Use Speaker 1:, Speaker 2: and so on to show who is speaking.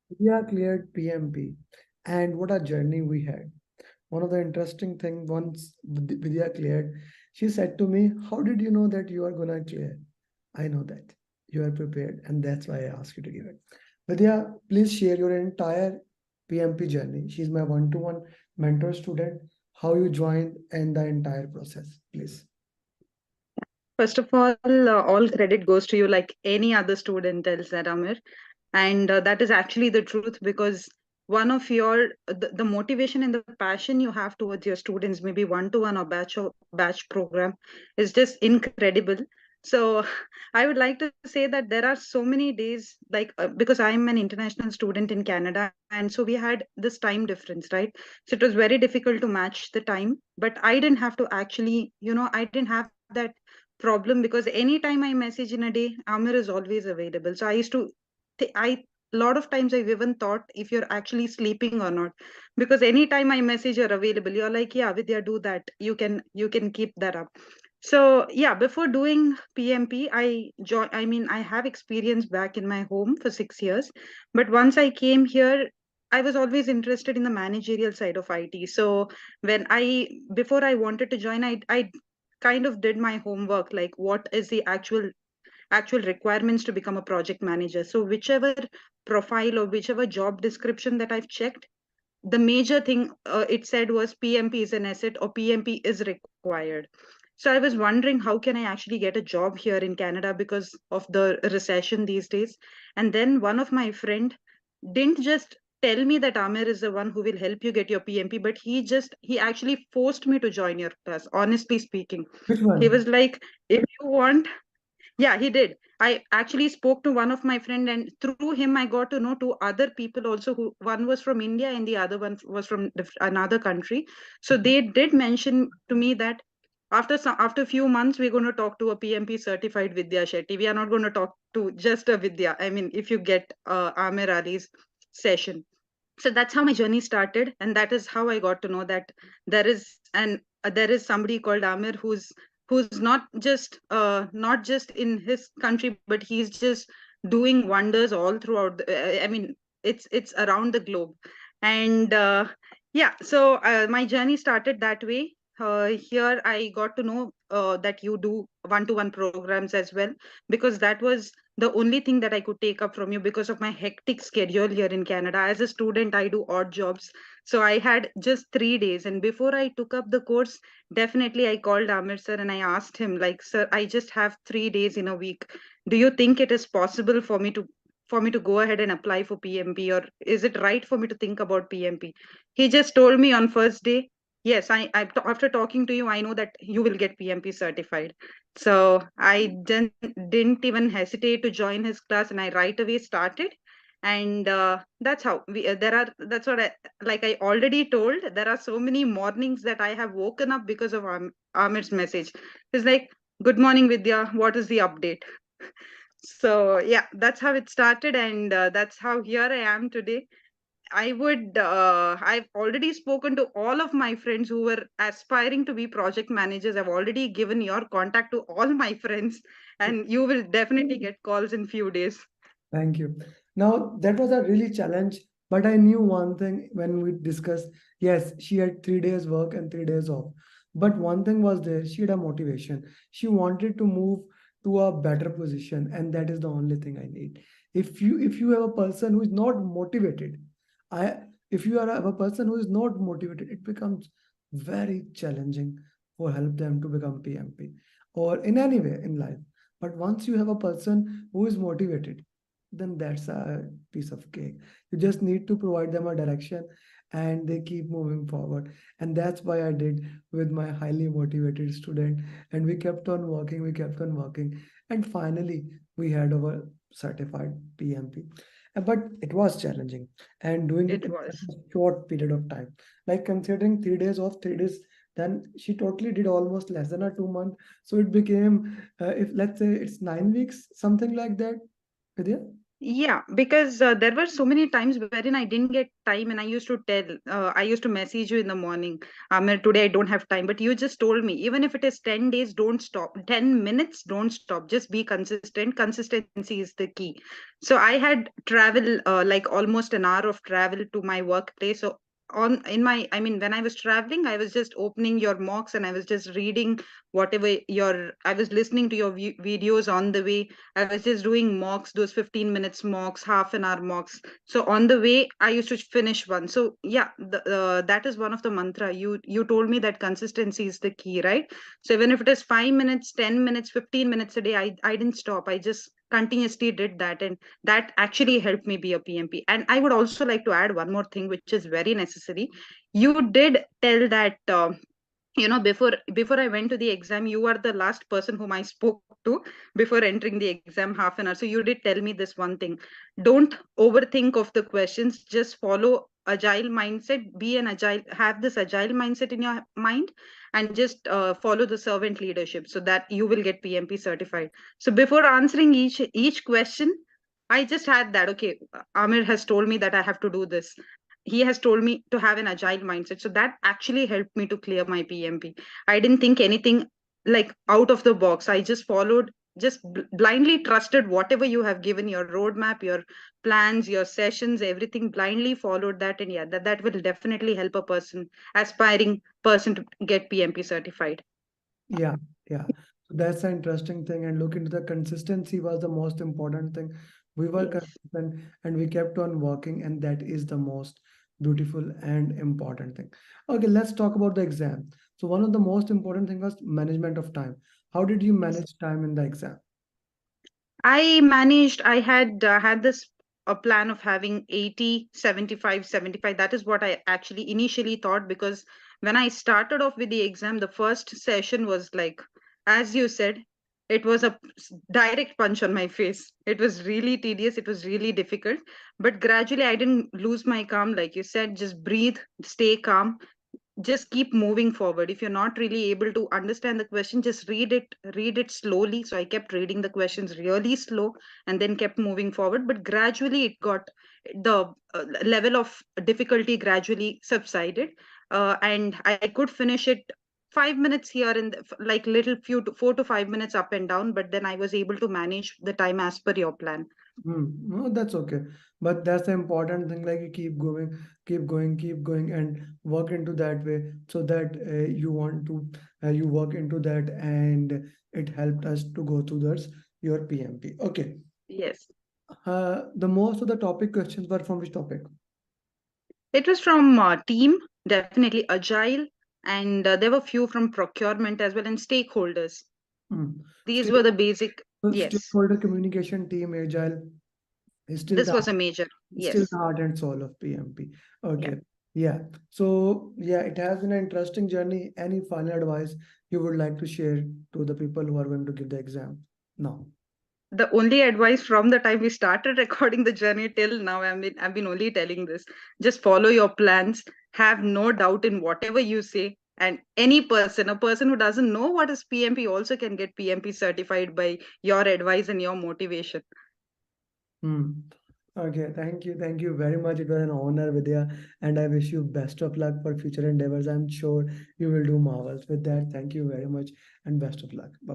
Speaker 1: Vidya cleared PMP, and what a journey we had. One of the interesting thing once Vidya cleared, she said to me, "How did you know that you are gonna clear?" I know that you are prepared, and that's why I asked you to give it. Vidya, please share your entire PMP journey. She's my one-to-one mentor student. How you joined and the entire process, please.
Speaker 2: First of all credit goes to you, like any other student tells that, Amir. And that is actually the truth, because one of the motivation and the passion you have towards your students, maybe one-to-one or batch program, is just incredible. So I would like to say that there are so many days, like because I'm an international student in Canada, and so we had this time difference, right? So it was very difficult to match the time, but I didn't have to actually, I didn't have that problem, because anytime I message in a day, Amir is always available. So I used to I a lot of times I've even thought if you're actually sleeping or not, because anytime I message you're available, you're like, yeah, Vidya, do that. You can keep that up. So yeah, before doing PMP, I have experience back in my home for 6 years, but once I came here, I was always interested in the managerial side of IT. So before I wanted to join, I kind of did my homework, like what is the actual requirements to become a project manager. So whichever profile or whichever job description that I've checked, the major thing it said was PMP is an asset or PMP is required. So I was wondering, how can I actually get a job here in Canada because of the recession these days? And then one of my friend didn't just tell me that Amir is the one who will help you get your PMP, but he actually forced me to join your class, honestly speaking.
Speaker 1: Which
Speaker 2: He
Speaker 1: one?
Speaker 2: was like, if you want, yeah, he did. I actually spoke to one of my friend, and through him, I got to know two other people also. Who one was from India, and the other one was from another country. So they did mention to me that after a few months, we're going to talk to a PMP certified Vidya Shetty. We are not going to talk to just a Vidya. I mean, if you get Amir Ali's session. So that's how my journey started, and that is how I got to know that there is somebody called Amir who's not just in his country, but he's just doing wonders all throughout I mean, it's around the globe. And yeah, so my journey started that way. Here I got to know that you do one-to-one programs as well, because that was the only thing that I could take up from you because of my hectic schedule here in Canada. As a student, I do odd jobs. So I had just 3 days. And before I took up the course, definitely I called Amir sir and I asked him, like, sir, I just have 3 days in a week. Do you think it is possible for me to go ahead and apply for PMP, or is it right for me to think about PMP? He just told me on first day, yes, after talking to you, I know that you will get PMP certified. So I didn't even hesitate to join his class, and I right away started. And that's how that's what like I already told, there are so many mornings that I have woken up because of Amir's message. It's like, good morning, Vidya, what is the update? So yeah, that's how it started, and that's how here I am today. I've already spoken to all of my friends who were aspiring to be project managers. I've already given your contact to all my friends, and you will definitely get calls in few days.
Speaker 1: Thank you. Now, that was a really challenge, but I knew one thing when we discussed. Yes, she had 3 days work and 3 days off. But one thing was there, she had a motivation. She wanted to move to a better position, and that is the only thing I need. If you have a person who is not motivated, I if you are a person who is not motivated, it becomes very challenging for help them to become PMP or in any way in life. But once you have a person who is motivated, then that's a piece of cake. You just need to provide them a direction and they keep moving forward. And that's why I did with my highly motivated student. And we kept on working. And finally, we had our certified PMP. But it was challenging and doing it
Speaker 2: It
Speaker 1: in such
Speaker 2: was.
Speaker 1: a short period of time. Like considering 3 days off, 3 days, then she totally did almost less than a 2 month. So it became, if let's say it's 9 weeks, something like that. Vidya?
Speaker 2: Yeah, because there were so many times wherein I didn't get time, and I used to I used to message you in the morning, Amir, today I don't have time. But you just told me, even if it is 10 days, don't stop. 10 minutes, don't stop. Just be consistent. Consistency is the key. So I had travel, like almost an hour of travel to my workplace. So I mean, when I was traveling, I was just opening your mocks and I was just reading whatever I was listening to your videos on the way. I was just doing mocks, those 15 minutes mocks, half an hour mocks. So on the way, I used to finish one. So yeah, that is one of the mantra. You told me that consistency is the key, right? So even if it is 5 minutes, 10 minutes, 15 minutes a day, I didn't stop. I just continuously did that, and that actually helped me be a PMP. And I would also like to add one more thing, which is very necessary. You did tell that. Before I went to the exam, you are the last person whom I spoke to before entering the exam, half an hour. So you did tell me this one thing: don't overthink of the questions, just follow agile mindset, be an agile, have this agile mindset in your mind, and just follow the servant leadership so that you will get PMP certified. So before answering each question, I just had that, okay, Amir has told me that I have to do this, he has told me to have an agile mindset. So that actually helped me to clear my PMP. I didn't think anything like out of the box. I just followed, just blindly trusted whatever you have given, your roadmap, your plans, your sessions, everything, blindly followed that. And yeah, that will definitely help a person, aspiring person, to get PMP certified.
Speaker 1: Yeah, yeah. So that's an interesting thing. And look into the consistency was the most important thing. We were
Speaker 2: Yes.
Speaker 1: consistent and we kept on working, and that is the most beautiful and important thing. Okay, let's talk about the exam. So one of the most important thing was management of time. How did you manage time in the exam?
Speaker 2: I had had this a plan of having 80, 75, 75. That is what I actually initially thought, because when I started off with the exam, the first session was like, as you said, it was a direct punch on my face. It was really tedious. It was really difficult. But gradually, I didn't lose my calm. Like you said, just breathe, stay calm, just keep moving forward. If you're not really able to understand the question, just read it slowly. So I kept reading the questions really slow and then kept moving forward, but gradually it got, the level of difficulty gradually subsided, and I could finish it 5 minutes here and like little few 4 to 5 minutes up and down, but then I was able to manage the time as per your plan.
Speaker 1: No, that's okay. But that's the important thing. Like you keep going, keep going, keep going, and work into that way so that you want to, you work into that, and it helped us to go through this your PMP. Okay.
Speaker 2: Yes,
Speaker 1: The most of the topic questions were from which topic?
Speaker 2: it was from team, definitely agile, and there were few from procurement as well, and stakeholders.
Speaker 1: Hmm.
Speaker 2: These
Speaker 1: Stake,
Speaker 2: were the basic. Yes,
Speaker 1: Stakeholder communication team agile is still
Speaker 2: this
Speaker 1: the
Speaker 2: was a major.
Speaker 1: still the
Speaker 2: Yes,
Speaker 1: heart and soul of PMP.
Speaker 2: yeah.
Speaker 1: Okay. Yeah. So yeah, it has been an interesting journey. Any final advice you would like to share to the people who are going to give the exam now?
Speaker 2: The only advice from the time we started recording the journey till now, I've been only telling this: just follow your plans, have no doubt in whatever you say, and any person, a person who doesn't know what is PMP, also can get PMP certified by your advice and your motivation.
Speaker 1: Hmm. Okay, thank you. Thank you very much. It was an honor, Vidya, and I wish you best of luck for future endeavors. I'm sure you will do marvels. With that, thank you very much and best of luck. Bye.